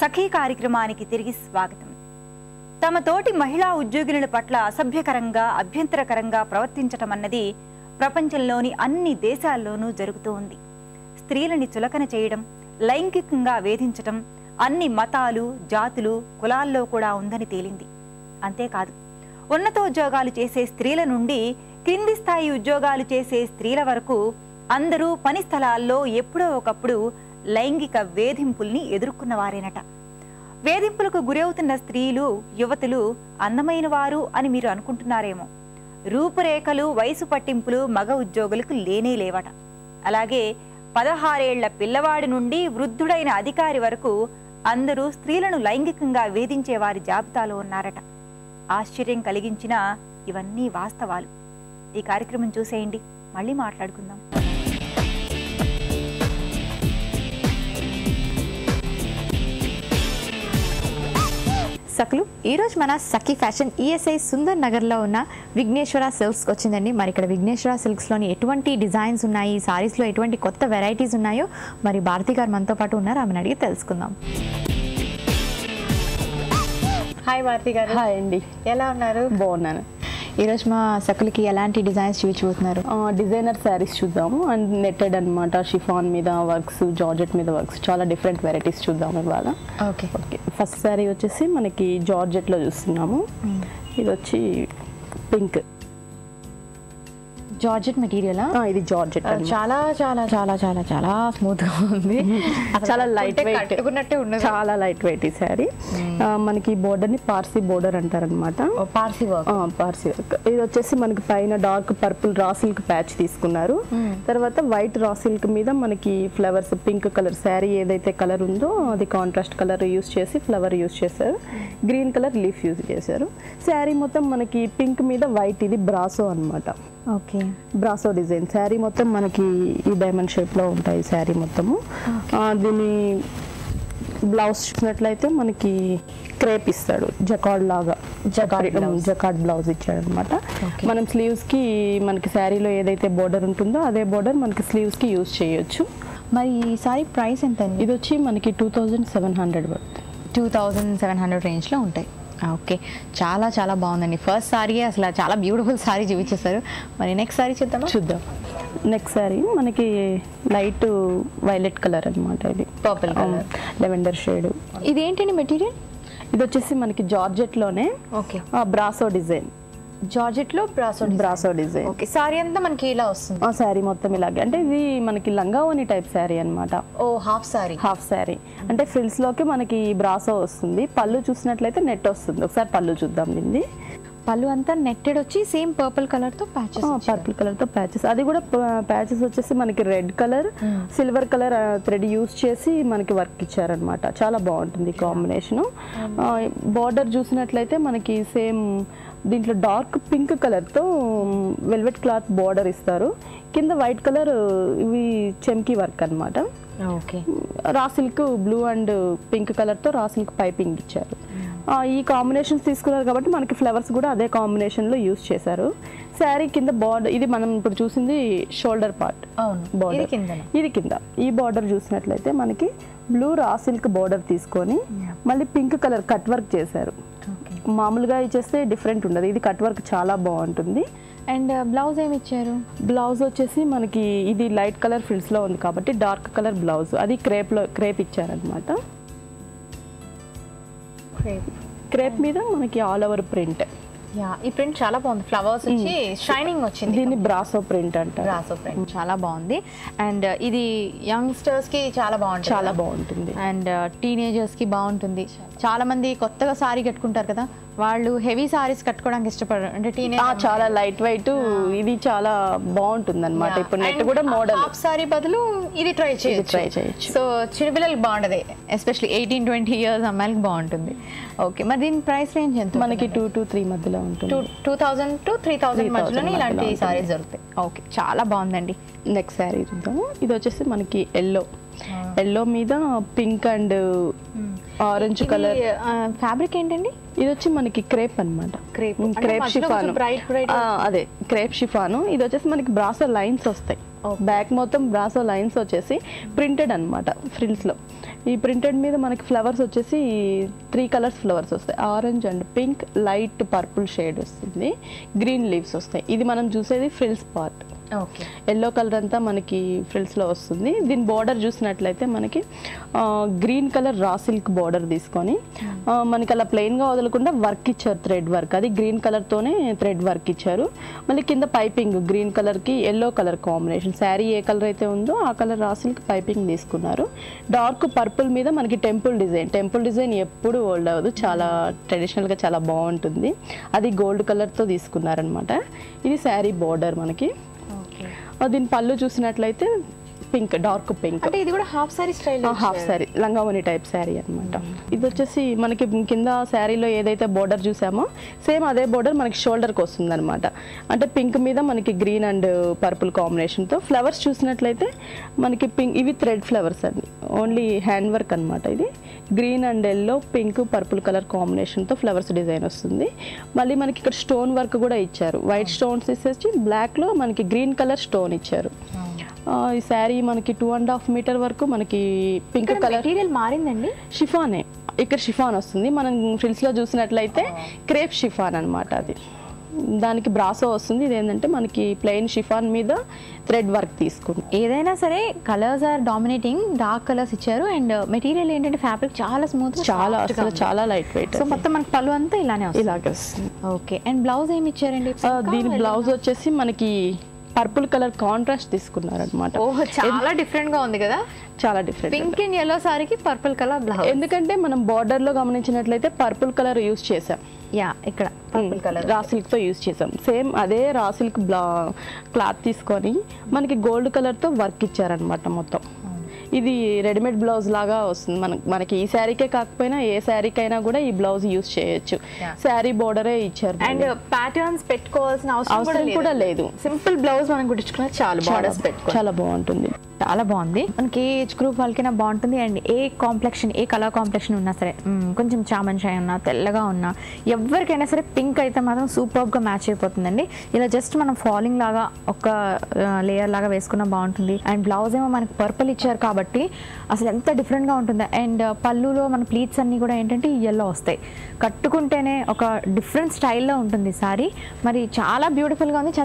సఖీ కార్యక్రమానికి తిరిగి స్వాగతం. తమ తోటి మహిళా ఉద్యోగినుల పట్ల అసభ్యకరంగా అభ్యంతరకరంగా ప్రవర్తించటం అన్నది ప్రపంచంలోని అన్ని దేశాల్లోనూ జరుగుతూ ఉంది. స్త్రీలని చులకన చేయడం, లైంగికంగా వేధించటం అన్ని మతాలు, జాతులు, కులాల్లో కూడా ఉందని తేలింది. అంతేకాదు, ఉన్నతోద్యోగాలు చేసే స్త్రీల నుండి క్రింది స్థాయి ఉద్యోగాలు చేసే స్త్రీల వరకు అందరూ పని స్థలాల్లో ఎప్పుడో ఒకప్పుడు లైంగిక వేధింపుల్ని ఎదుర్కొన్నవారేనట. వేధింపులకు గురవుతున్న స్త్రీలు, యువతులు అందమైన వారు అని మీరు అనుకుంటున్నారేమో. రూపురేఖలు, వయసు పట్టింపులు మగ ఉద్యోగులకు లేనే లేవట. అలాగే 16 ఏళ్ల పిల్లవాడి నుండి వృద్ధుడైన అధికారి వరకు అందరూ స్త్రీలను లైంగికంగా వేధించే వారి జాబితాలో ఉన్నారట. ఆశ్చర్యం కలిగించిన ఇవన్నీ వాస్తవాలు. ఈ కార్యక్రమం చూసేయండి, మళ్ళీ మాట్లాడుకుందాం. సకులు ఈరోజు మన సఖీ ఫ్యాషన్ ఈఎస్ఐ సుందర్ నగర్లో ఉన్న విఘ్నేశ్వర సిల్క్స్కి వచ్చిందండి. మరి ఇక్కడ విఘ్నేశ్వర సిల్క్స్లోని ఎటువంటి డిజైన్స్ ఉన్నాయి, సారీస్లో ఎటువంటి కొత్త వెరైటీస్ ఉన్నాయో మరి భారతి గారు మనతో పాటు ఉన్నారు, ఆమెను అడిగి తెలుసుకుందాం. హాయ్ భారతి గారు. హాయ్ అండి, ఎలా ఉన్నారు? బాగున్నాను. ఈరోజు మా సకులకి ఎలాంటి డిజైన్స్ చూపించబోతున్నారు? డిజైనర్ శారీస్ చూద్దాము. అండ్ నెట్టెడ్ అనమాట, షిఫాన్ మీద వర్క్స్, జార్జెట్ మీద వర్క్స్, చాలా డిఫరెంట్ వెరైటీస్ చూద్దాము ఇవాళ. ఓకే ఓకే, ఫస్ట్ శారీ వచ్చేసి మనకి జార్జెట్లో చూస్తున్నాము. ఇది వచ్చి పింక్ జార్జెట్ మెటీరియల్. ఇది జార్జెట్ చాలా చాలా చాలా చాలా చాలా స్మూత్ గా ఉంది, చాలా లైట్ వెయిట్, చాలా లైట్ వెయిట్ ఈ శారీ. మనకి బోర్డర్ ని పార్సీ బోర్డర్ అంటారనమాట. పార్సీ వర్క్. పార్సీ వర్క్. ఇది వచ్చేసి మనకి పైన dark purple raw silk patch తీసుకున్నారు. తర్వాత వైట్ రా సిల్క్ మీద మనకి ఫ్లవర్స్, పింక్ కలర్ శారీ ఏదైతే కలర్ ఉందో అది కాంట్రాస్ట్ కలర్ యూస్ చేసి ఫ్లవర్ యూస్ చేశారు. గ్రీన్ కలర్ లీఫ్ యూజ్ చేశారు. శారీ మొత్తం మనకి పింక్ మీద వైట్, ఇది బ్రాసో అనమాట. Okay, brasso design. శారీ మొత్తం మనకి ఈ డైమండ్ షేప్లో ఉంటాయి శారీ మొత్తము. దీని బ్లౌజ్ చూసినట్లయితే మనకి క్రేప్ ఇస్తాడు, జకార్డ్ లాగా, జకార్డ్ బ్లౌజ్ ఇచ్చాడు అనమాట. మనం స్లీవ్స్కి మనకి శారీలో ఏదైతే బోర్డర్ ఉంటుందో అదే బోర్డర్ మనకి స్లీవ్స్కి యూజ్ చేయొచ్చు. మరి ఈ సారీ ప్రైస్ ఎంత అండి? ఇది వచ్చి మనకి 2700 పడుతుంది. 2700 రేంజ్లో ఉంటాయి. ఓకే, చాలా చాలా బాగుందండి. ఫస్ట్ సారీ అసలు చాలా బ్యూటిఫుల్ సారీ చూపించేస్తారు. మరి నెక్స్ట్ సారీ చూద్దాం. నెక్స్ట్ సారీ మనకి లైట్ వైలెట్ కలర్ అనమాట. ఇది పర్పుల్ కలర్, లెవెండర్ షేడ్. ఇది ఏంటండి మెటీరియల్? ఇది వచ్చేసి మనకి జార్జెట్లోనే ఓకే బ్రాసో డిజైన్. జార్జెట్లో బ్రాసో డిజైన్. ఓకే, సారీ అంతా మనకి ఇలా వస్తుంది. శారీ మొత్తం ఇలాగే, అంటే ఇది మనకి లంగావోని టైప్ శారీ అనమాట. ఓ హాఫ్ సారీ అంటే ఫ్రిల్స్ లోకి మనకి బ్రాసో వస్తుంది. పళ్ళు చూసినట్లయితే నెట్ వస్తుంది. ఒకసారి పళ్ళు చూద్దాం. దీన్ని పళ్ళు అంతా నెట్టెడ్ వచ్చి సేమ్ పర్పుల్ కలర్ తో ప్యాచెస్. అది కూడా ప్యాచెస్ వచ్చేసి మనకి red colour, silver colour thread use చేసి మనకి వర్క్ ఇచ్చారనమాట. చాలా బాగుంటుంది కాంబినేషన్. బార్డర్ చూసినట్లయితే మనకి సేమ్ దీంట్లో డార్క్ పింక్ కలర్తో వెల్వెట్ క్లాత్ బార్డర్ ఇస్తారు. కింద వైట్ కలర్ ఇవి చెమ్కీ వర్క్ అనమాట. Okay, raw silk blue and pink కలర్తో రా సిల్క్ పైపింగ్ ఇచ్చారు. ఈ కాంబినేషన్స్ తీసుకున్నారు కాబట్టి మనకి ఫ్లవర్స్ కూడా అదే కాంబినేషన్లో యూస్ చేశారు. శారీ కింద బార్డర్, ఇది మనం ఇప్పుడు చూసింది షోల్డర్ పార్ట్ బార్డర్, ఇది కింద. ఈ బార్డర్ చూసినట్లయితే మనకి బ్లూ రా సిల్క్ బార్డర్ తీసుకొని మళ్ళీ పింక్ కలర్ కట్ వర్క్ చేశారు. మామూలుగా ఇచ్చేస్తే డిఫరెంట్ ఉండదు, ఇది కట్ వర్క్ చాలా బాగుంటుంది. అండ్ బ్లౌజ్ ఏమి ఇచ్చారు? బ్లౌజ్ వచ్చేసి మనకి ఇది లైట్ కలర్ ఫ్రిల్స్లో ఉంది కాబట్టి డార్క్ కలర్ బ్లౌజ్, అది క్రేప్ ఇచ్చారనమాట. క్రేప్ మీద మనకి ఆల్ ఓవర్ ప్రింట్. ఈ ప్రింట్ చాలా బాగుంది, ఫ్లవర్స్ వచ్చి షైనింగ్ వచ్చింది. దీన్ని బ్రాసో ప్రింట్ అంటారు. బ్రాసో ప్రింట్ చాలా బాగుంది. అండ్ ఇది యంగ్స్టర్స్ కి చాలా బాగుంటుంది అండ్ టీనేజర్స్ కి బాగుంటుంది. చాలా మంది కొత్తగా సారీ కట్టుకుంటారు కదా, వాళ్ళు హెవీ సారీస్ కట్టుకోవడానికి ఇష్టపడరు. అంటే టీనేజ్ చాలా లైట్ వెయిట్, ఇది చాలా బాగుంటుంది అనమాట. ఇప్పుడు నెట్ కూడా మోడల్ హాఫ్ సారీ బదులు ఇది ట్రై చేయొచ్చు. సో చిన్నపిల్లలకి బాగుంటది, ఎస్పెషల్లీ 18-20 ఇయర్స్ అమ్మాయిలకి బాగుంటుంది. ఓకే, మరి దీని ప్రైస్ రేంజ్ ఎంత? మనకి 2 to 3 మధ్యలో ఉంటుంది. 2000 to 3000 మధ్యలోనే ఇలాంటి సారీస్ దొరుకుతాయి. ఓకే, చాలా బాగుందండి. నెక్స్ట్ సారీ చూద్దాము. ఇది వచ్చేసి మనకి ఎల్లో మీద pink and orange colour. Fabric ఏంటండి? ఇది వచ్చి మనకి క్రేప్ అనమాట. Crepe chiffon. అదే క్రేప్ షిఫాను. ఇది వచ్చేసి మనకి బ్రాసో లైన్స్ వస్తాయి. బ్యాక్ మొత్తం బ్రాసో లైన్స్ వచ్చేసి ప్రింటెడ్ అనమాట ఫ్రిల్స్లో. ఈ ప్రింటెడ్ మీద మనకి ఫ్లవర్స్ వచ్చేసి 3 కలర్స్ ఫ్లవర్స్ వస్తాయి. Orange and pink, light purple shade వస్తుంది, గ్రీన్ లీవ్స్ వస్తాయి. ఇది మనం చూసేది ఫ్రిల్స్ పార్ట్. ఎల్లో కలర్ అంతా మనకి ఫ్రిల్స్లో వస్తుంది. దీని బార్డర్ చూసినట్లయితే మనకి green colour raw silk border తీసుకొని మనకి అలా ప్లెయిన్గా వదలకుండా వర్క్ ఇచ్చారు, థ్రెడ్ వర్క్. అది గ్రీన్ కలర్తోనే థ్రెడ్ వర్క్ ఇచ్చారు. మళ్ళీ కింద పైపింగ్ గ్రీన్ కలర్కి ఎల్లో కలర్ కాంబినేషన్. శారీ ఏ కలర్ అయితే ఉందో ఆ కలర్ రా సిల్క్ పైపింగ్ తీసుకున్నారు. డార్క్ పర్పుల్ మీద మనకి టెంపుల్ డిజైన్. టెంపుల్ డిజైన్ ఎప్పుడు ఓల్డ్ అవ్వదు, చాలా ట్రెడిషనల్గా చాలా బాగుంటుంది. అది గోల్డ్ కలర్తో తీసుకున్నారనమాట. ఇది శారీ బార్డర్ మనకి. దీని పళ్ళు చూసినట్లయితే పింక్, డార్క్ పింక్. అంటే ఇది కూడా half sari style, half sari, లంగావని టైప్ శారీ అనమాట. ఇది వచ్చేసి మనకి కింద శారీలో ఏదైతే బోర్డర్ చూసామో సేమ్ అదే బోర్డర్ మనకి షోల్డర్కి వస్తుంది అనమాట. అంటే పింక్ మీద మనకి గ్రీన్ అండ్ పర్పుల్ కాంబినేషన్తో. ఫ్లవర్స్ చూసినట్లయితే మనకి పింక్, ఇవి థ్రెడ్ ఫ్లవర్స్ అండి, ఓన్లీ హ్యాండ్ వర్క్ అనమాట. ఇది green and yellow, pink, purple colour కాంబినేషన్తో ఫ్లవర్స్ డిజైన్ వస్తుంది. మళ్ళీ మనకి ఇక్కడ స్టోన్ వర్క్ కూడా ఇచ్చారు. వైట్ స్టోన్స్ ఇచ్చేసి బ్లాక్లో మనకి గ్రీన్ కలర్ స్టోన్ ఇచ్చారు. ఈ శారీ మనకి 2.5 మీటర్ వరకు మనకి పింక్ కలర్. మెటీరియల్ మారిందండి, షిఫానే. ఇక్కడ షిఫాన్ వస్తుంది. మనం ఫ్రిల్స్లో చూసినట్లయితే క్రేప్ షిఫాన్ అనమాట. అది దానికి బ్రాసో వస్తుంది. ఇదేంటంటే మనకి ప్లెయిన్ షిఫాన్ మీద థ్రెడ్ వర్క్ తీసుకుంది. ఏదైనా సరే colours are dominating, dark colours ఇచ్చారు. అండ్ మెటీరియల్ ఏంటంటే ఫ్యాబ్రిక్ చాలా స్మూత్, చాలా అసలు చాలా లైట్ వెయిట్. సో మొత్తం మనకి పళ్ళు అంతా ఇలానే వస్తుంది. ఇలాగే వస్తుంది. ఓకే. అండ్ బ్లౌజ్ ఏమి ఇచ్చారండి? దీని బ్లౌజ్ వచ్చేసి మనకి పర్పుల్ కలర్ కాంట్రాస్ట్ తీసుకున్నారనమాట. ఓహ్, చాలా డిఫరెంట్ గా ఉంది కదా. చాలా డిఫరెంట్. పింక్ అండ్ ఎల్లో సారీకి పర్పుల్ కలర్ బ్లౌజ్. ఎందుకంటే మనం బార్డర్ లో గమనించినట్లయితే పర్పుల్ కలర్ యూజ్ చేసాం. యా, ఇక్కడ పర్పుల్ కలర్ రా సిల్క్ తో యూజ్ చేసాం. సేమ్ అదే రా సిల్క్ క్లాత్ తీసుకొని మనకి గోల్డ్ కలర్ తో వర్క్ ఇచ్చారనమాట మొత్తం. ఇది రెడీమేడ్ బ్లౌజ్ లాగా వస్తుంది. మనకి ఈ శారీకే కాకపోయినా ఏ శారీకైనా కూడా ఈ బ్లౌజ్ యూజ్ చేయొచ్చు. శారీ బోర్డరే ఇచ్చారు. అండ్ ప్యాటర్న్స్ పెట్టుకోవాల్సిన అవసరం కూడా లేదు. సింపుల్ బ్లౌజ్ మనం కుట్టించుకున్నా చాలు, బార్డర్స్ పెట్టుకో చాలా బాగుంటుంది. చాలా బాగుంది. మనకి ఏ ఏజ్ గ్రూప్ వాళ్ళకైనా బాగుంటుంది. And A complexion, A colour complexion ఉన్నా సరే, కొంచెం చామన్ షాయ్ ఉన్నా, తెల్లగా ఉన్నా, ఎవరికైనా సరే పింక్ అయితే మాత్రం సూపర్గా మ్యాచ్ అయిపోతుందండి. ఇలా జస్ట్ మనం ఫాలింగ్ లాగా ఒక లేయర్ లాగా వేసుకున్నా బాగుంటుంది. అండ్ బ్లౌజ్ ఏమో మనకి పర్పుల్ ఇచ్చారు కాబట్టి అసలు ఎంత డిఫరెంట్గా ఉంటుంది. అండ్ పళ్ళులో మన ప్లీట్స్ అన్నీ కూడా ఏంటంటే ఎల్లో వస్తాయి. కట్టుకుంటేనే ఒక డిఫరెంట్ స్టైల్లో ఉంటుంది సారీ. మరి చాలా బ్యూటిఫుల్గా ఉంది.